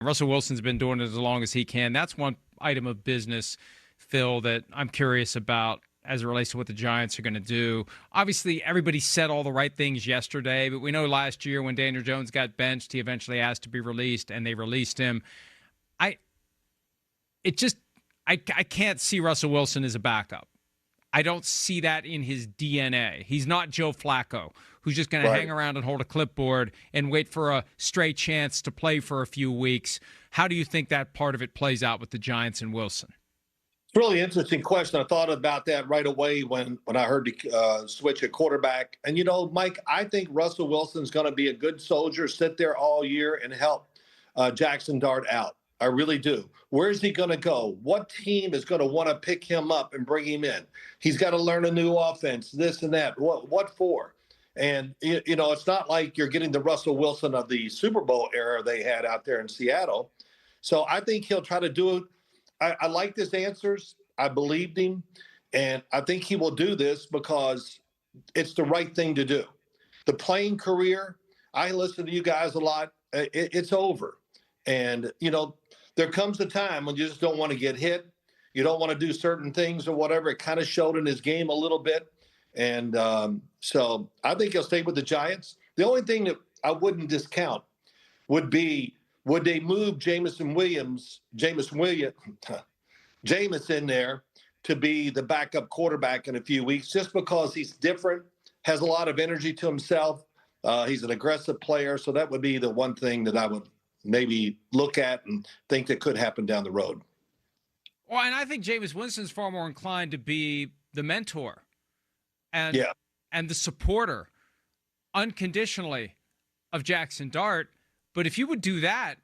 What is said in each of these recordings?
Russell Wilson's been doing it as long as he can. That's one item of business, Phil, that I'm curious about as it relates to what the Giants are going to do. Obviously, everybody said all the right things yesterday, but we know last year when Daniel Jones got benched, he eventually asked to be released, and they released him. I can't see Russell Wilson as a backup. I don't see that in his DNA. He's not Joe Flacco, who's just going to hang around and hold a clipboard and wait for a stray chance to play for a few weeks. How do you think that part of it plays out with the Giants and Wilson? It's a really interesting question. I thought about that right away when I heard the switch at quarterback. And, Mike, I think Russell Wilson's going to be a good soldier, sit there all year and help Jackson Dart out. I really do. Where's he going to go? What team is going to want to pick him up and bring him in? He's got to learn a new offense, this and that. What for? And, it's not like you're getting the Russell Wilson of the Super Bowl era they had out there in Seattle. So I think he'll try to do it. I liked his answers. I believed him. And I think he will do this because it's the right thing to do. The playing career, I listen to you guys a lot. It's over. And, there comes a time when you just don't want to get hit. You don't want to do certain things or whatever. It kind of showed in his game a little bit. And so I think he'll stay with the Giants. The only thing that I wouldn't discount would be, would they move Jameis in there to be the backup quarterback in a few weeks, just because he's different, has a lot of energy to himself. He's an aggressive player. So that would be the one thing that I would maybe look at and think that could happen down the road. Well, and I think Jameis Winston's far more inclined to be the mentor and the supporter unconditionally of Jackson Dart. But if you would do that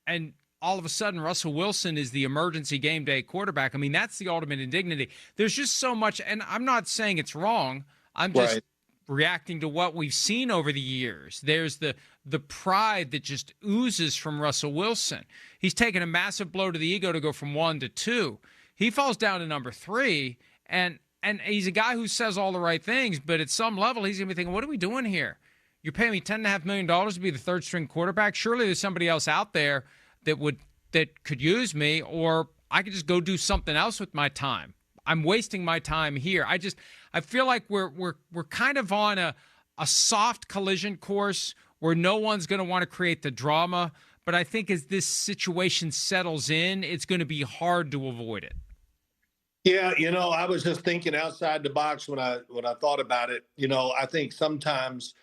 and all of a sudden Russell Wilson is the emergency game day quarterback, I mean, that's the ultimate indignity. There's just so much, and I'm not saying it's wrong. I'm just reacting to what we've seen over the years. There's the pride that just oozes from Russell Wilson. He's taken a massive blow to the ego to go from 1 to 2. He falls down to number 3, and he's a guy who says all the right things, but at some level he's going to be thinking, what are we doing here? You're paying me $10.5 million to be the third-string quarterback? Surely there's somebody else out there that could use me, or I could just go do something else with my time. I'm wasting my time here. I feel like we're kind of on a soft collision course where no one's going to want to create the drama. But I think as this situation settles in, it's going to be hard to avoid it. Yeah, I was just thinking outside the box when I thought about it. I think sometimes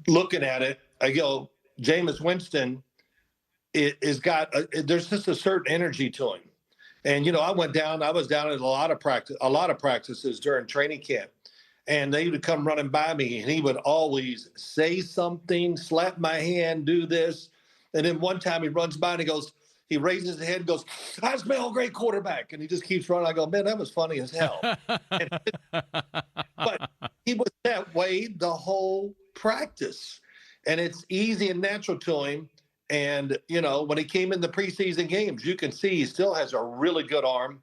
looking at it, I go, Jameis Winston is there's just a certain energy to him. And, I was down at a lot of practices during training camp, and they would come running by me, and he would always say something, slap my hand, do this. And then one time he runs by and he raises his head and goes, I smell a great quarterback. And he just keeps running. I go, man, that was funny as hell. But he was that way the whole practice. And it's easy and natural to him. And, when he came in the preseason games, you can see he still has a really good arm.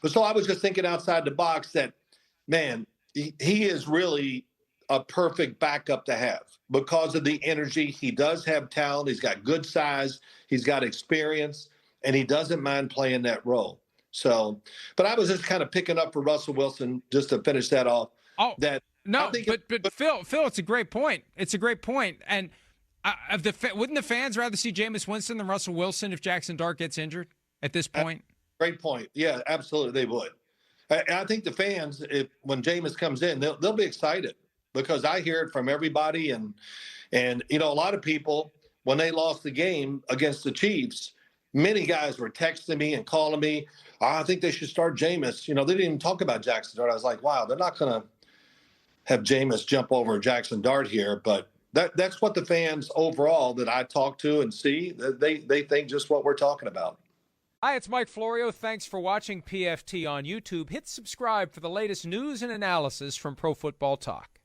But so I was just thinking outside the box that, man, he is really a perfect backup to have because of the energy. He does have talent. He's got good size. He's got experience, and he doesn't mind playing that role. So, but I was just kind of picking up for Russell Wilson just to finish that off. Oh, but Phil, it's a great point. It's a great point. And wouldn't the fans rather see Jameis Winston than Russell Wilson if Jackson Dart gets injured at this point? Great point. Yeah, absolutely, they would. I think the fans, when Jameis comes in, they'll be excited because I hear it from everybody, and a lot of people when they lost the game against the Chiefs, many guys were texting me and calling me. I think they should start Jameis. They didn't even talk about Jackson Dart. I was like, wow, they're not going to have Jameis jump over Jackson Dart here, but. That's what the fans overall that I talk to and see, they think just what we're talking about. Hi, it's Mike Florio. Thanks for watching PFT on YouTube. Hit subscribe for the latest news and analysis from Pro Football Talk.